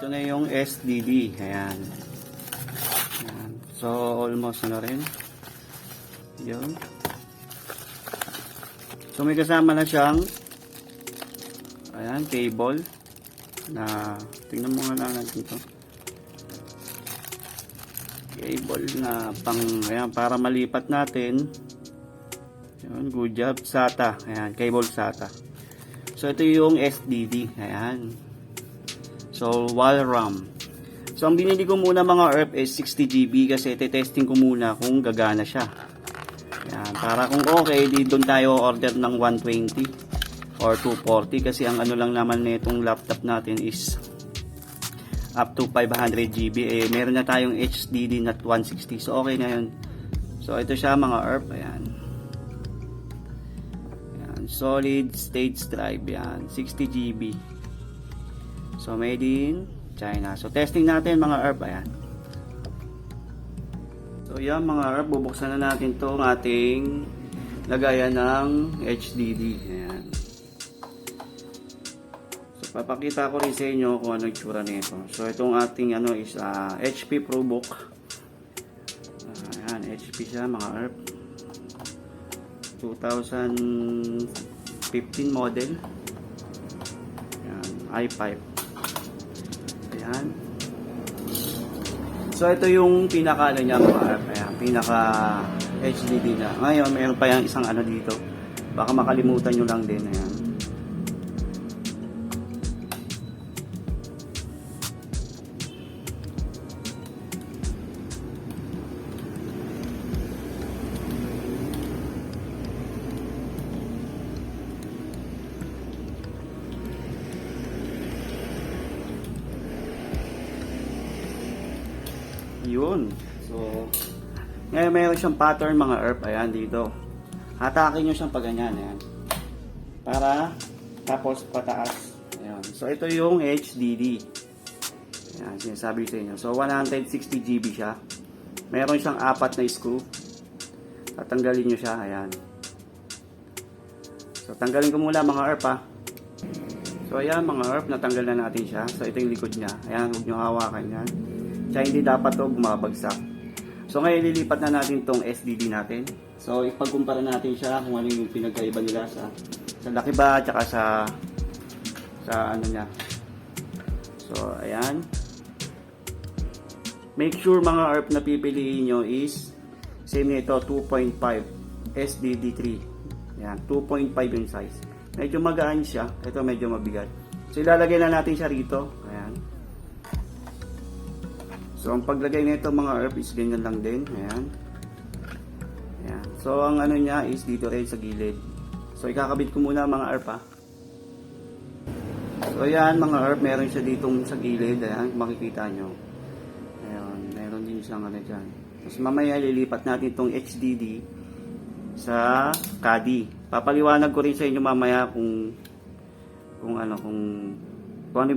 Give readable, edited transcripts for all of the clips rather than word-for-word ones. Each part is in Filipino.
ito na yung SDD. Ayan. Ayan. So, almost na rin. Yun. So, may kasama na siyang ayan, cable na tingnan mo nga lang natin ito. Cable na pang, ayan, para malipat natin. Yun, good job. SATA. Ayan, cable SATA. So, ito yung SDD. Ayan. So, wall RAM. So, ang binili ko muna mga ERP is 60GB kasi testing ko muna kung gagana siya. Ayan, para kung okay, di doon tayo order ng 120 or 240 kasi ang ano lang naman nitong laptop natin is up to 500GB. Eh, meron na tayong HDD na 160. So, okay na yun. So, ito siya mga ERP. Ayan. Ayan. Solid state drive. Ayan. 60GB. So, made in China. So, testing natin mga ERP. Ayan. So, yan mga ERP. Bubuksan na natin itong ating lagayan ng HDD. Ayan. Papakita ko rin sa inyo kung ano yung tsura nito. So, itong ating ano is HP ProBook. Ayan, HP siya mga ERP. 2015 model. Ayan, i5. Ayan. So, ito yung pinaka ano niya mga ERP. Ayan, pinaka HDD na. Ngayon, mayroon pa yung isang ano dito. Baka makalimutan nyo lang din. Ayan. Yun. So, ngayon mayroon siyang pattern mga ERP. Ayan dito. Hatakin nyo siyang pag ganyan. Ayan. Para tapos pataas. Ayan. So, ito yung HDD. Ayan. Sinasabi sa inyo. So, 160GB siya. Meron siyang 4 na screw. Tatanggalin nyo siya. Ayan. So, tanggalin ko muna mga ERP ha. So, ayan mga ERP. Natanggal na natin siya. So, ito yung likod niya. Ayan. Huwag nyo hawakan yan. Kaya hindi dapat to bumabagsak. So ngayon lilipat na natin tong SDD natin. So ipagkumpara natin siya kung ano yung pinagkaiba nila sa laki ba at saka sa ano niya. So ayan. Make sure mga ERP na pipiliin nyo is same nito 2.5 SDD3. Ayan, 2.5 yung size. Medyo magaan siya. Ito medyo mabigat. So ilalagay na natin siya rito. Ayan. So, ang paglagay nito mga ERP is ganyan lang din. Ayan. Ayan. So, ang ano niya is dito rin sa gilid. So, ikakabit ko muna mga ERP ha. So, ayan mga ERP. Meron siya ditong sa gilid. Ayan. Makikita nyo. Ayan. Meron din siyang ano dyan. Tapos mamaya lilipat natin itong HDD sa CAD. Papaliwanag ko rin sa inyo mamaya kung ano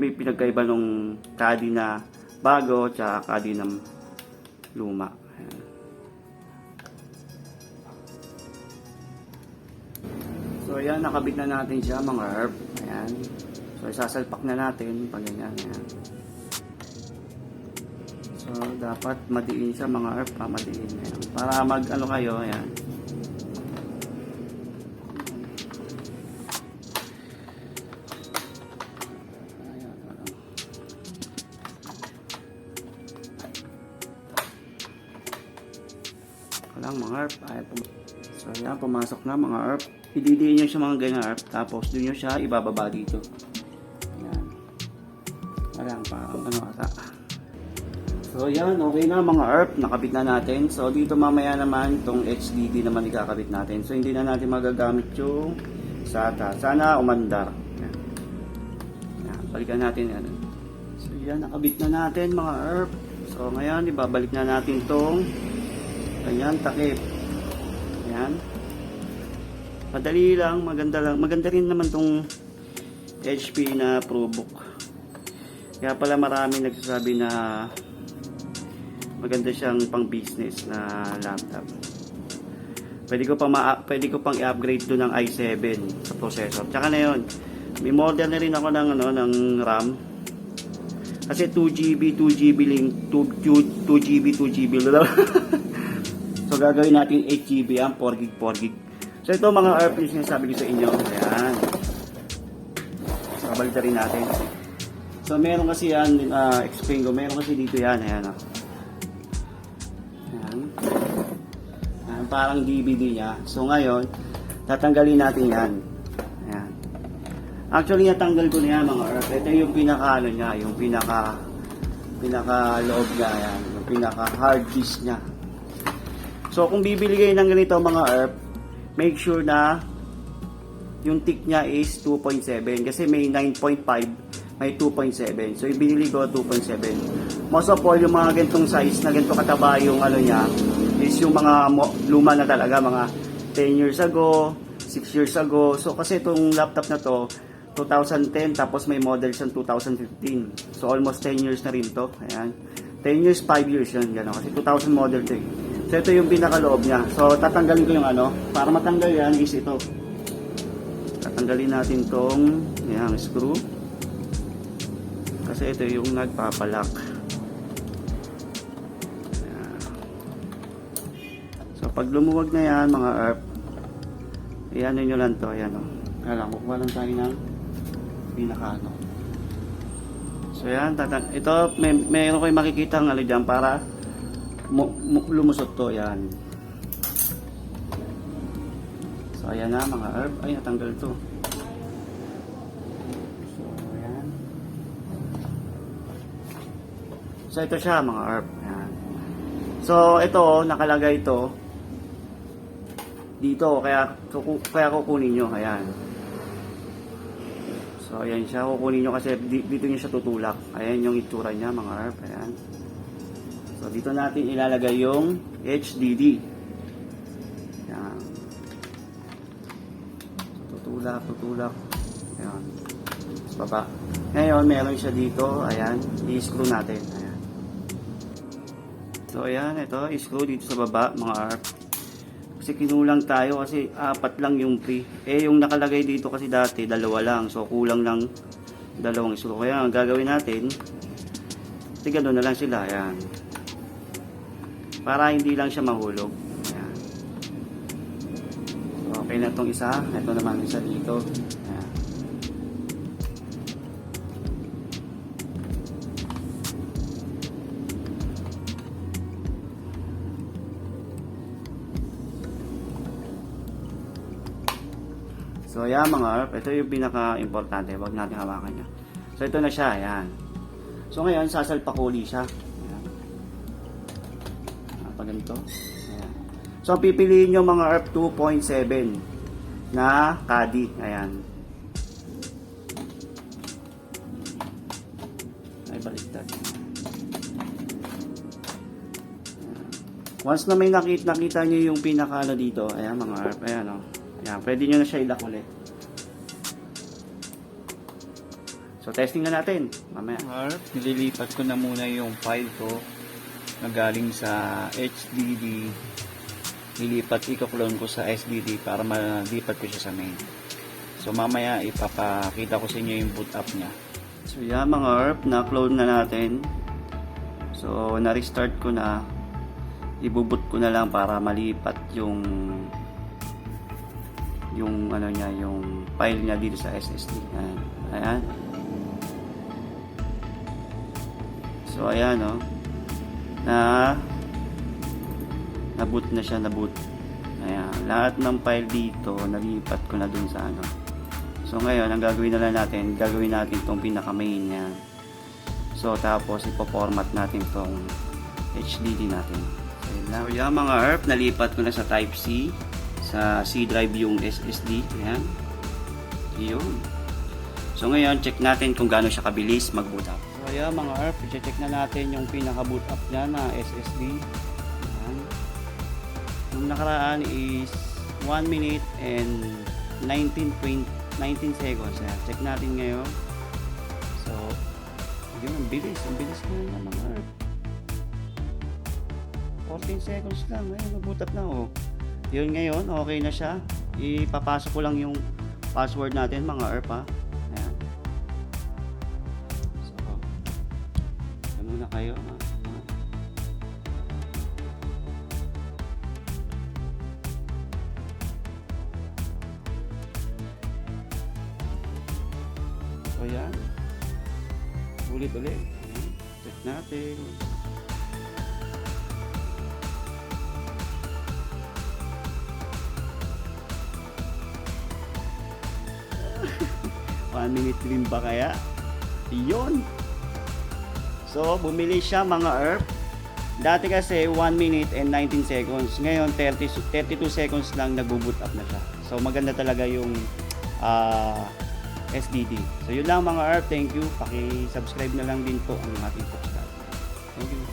may pinagkaiba ng CAD na bago tsaka din ng luma. Ayan. So ayan, nakabit na natin siya mga ERP. Ayan. So isasalpak na natin pag ganyan. Ayan. So dapat madiin siya mga ERP ha, madiin. Ayan. Para mag ano kayo, ayan. Lang mga ERP. So ayan, pumasok na mga ERP. Ididiin nyo siya mga ganyan ERP. Tapos doon nyo siya ibababa dito. Ayan. Ayan, parang ano ata. So ayan, okay na mga ERP. Nakabit na natin. So dito mamaya naman itong HDD naman ikakabit natin. So hindi na natin magagamit yung SATA. Sana umandar. Ayan. Ayan, balikan natin yan. So ayan, nakabit na natin mga ERP. So ngayon, ibabalik na natin itong ayan, takip. Ayan. Madali lang, maganda lang. Maganda rin naman tong HP na ProBook. Kaya pala marami nagsasabi na maganda siyang pang business na laptop. Pwede ko pang i-upgrade doon ng i7 sa processor. Tsaka na yun, may model na rin ako ng RAM. Kasi 2GB, 2GB link, 2GB, 2GB. So gagawin natin 8GB yan, 4GB, 4GB. So ito mga ARP yung sinasabi ko sa inyo. Ayan. So kabalik rin natin. So meron kasi yan, explain ko, meron kasi dito yan. Ayan. Ayan. Ayan, parang DVD niya. So ngayon, tatanggalin natin yan. Ayan. Actually, natanggal ko na yan mga ARP. Ito yung pinaka ano niya, yung pinaka loob niya. Ayan. Yung pinaka hard disk niya. So kung bibili kayo ng ganito mga ARP, make sure na yung tick niya is 2.7 kasi may 9.5, may 2.7. So ibinili ko 2.7. Most of all yung mga ganitong size na ganito kataba yung ano niya is yung mga luma na talaga, mga 10 years ago, 6 years ago. So kasi itong laptop na to 2010 tapos may model siyang 2015. So almost 10 years na rin to. Ayan. 10 years, 5 years yun. Gano'n. Kasi 2000 model to eh. So ito yung pinakaloob niya. So tatanggalin ko yung ano. Para matanggal yan is ito. Tatanggalin natin tong yung screw. Kasi ito yung nagpapalak. Ayan. So pag lumuwag na yan mga ARP, iyan nyo lang to. Ayan o. Alam, kukuha lang tayo ng pinaka-ano. So yan, ito mayroon ko yung makikita ng ano dyan para lumusot to. Yan. So ayan na mga ARP. Ay, natanggal to. So ayan. So ito siya mga ARP. Ayan. So ito, nakalagay ito dito. Kaya kukunin nyo. Ayan. So ayan siya, kukunin nyo kasi dito nyo siya tutulak. Ayan yung itsura niya mga ARP. Ayan. So dito natin ilalagay yung HDD. Ayan. Tutulak. Ayan. Sa baba. Ngayon meron siya dito. Ayan. I-screw natin. Ayan. So ayan, ito i-screw dito sa baba mga ARP. Kasi kinulang tayo kasi 4 lang yung free. Eh yung nakalagay dito kasi dati 2 lang. So kulang lang 2 screw. Kaya ang gagawin natin, gano'n na lang sila. Ayan. Para hindi lang siya mahulog. Ayan. So, okay na itong isa. Ito naman isa dito. Ayan. So ayan mga ARP, ito yung pinaka-importante, wag natin hawakan niya. So ito na siya, ayan. So ngayon, sasalpakuli siya. Ayan. Pag ganito. Ayan. So pipiliin nyo mga ARP 2.7 na caddy. Ayan. Ay, baliktad. Once na may nakita nyo yung pinaka-ano dito, ayan mga ARP, ayan o. Ayan, pwede nyo na siya ilak ulit. So, testing na natin. Mamaya. Nililipat ko na muna yung file ko na galing sa HDD. I-clone ko sa SDD para malipat ko siya sa main. So, mamaya ipapakita ko sa inyo yung boot up niya. So, yan mga ARP, na-clone na natin. So, na-restart ko na. Ibuboot ko na lang para malipat yung ano niya, yung file niya dito sa SSD. Ayan. Ayan. So ayan oh. Na-boot na siya, na-boot. Ayan, lahat ng file dito nalipat ko na dun sa ano. So ngayon, ang gagawin na lang natin, gagawin natin tong pinaka main niya. So tapos ipo-format natin tong HDD natin. So yan mga ARP, nalipat ko na sa Type C. Sa C drive yung SSD. Ayan. Yun. So ngayon, check natin kung gaano siya kabilis mag-boot up. So ayan mga ARP, check na natin yung pinaka-boot up niya na SSD. Ayan. Yung nakaraan is 1 minute and 19 seconds. Ayan. Check natin ngayon. So, yun, ang bilis. Ang bilis na mga ARP. 14 seconds lang. Ayan, mag-boot up na oh. Yun ngayon, okay na siya. Ipapasok ko lang yung password natin mga ARP ha. Ayan. So, kayo. So yan. Ulit. Check natin. One minute rin ba kaya? Yun. So, bumili siya mga ERP. Dati kasi 1 minute and 19 seconds. Ngayon, 32 seconds lang nag-boot up na siya. So, maganda talaga yung SDD. So, yun lang mga ERP. Thank you. Paki-subscribe na lang din po ang ating podcast. Thank you.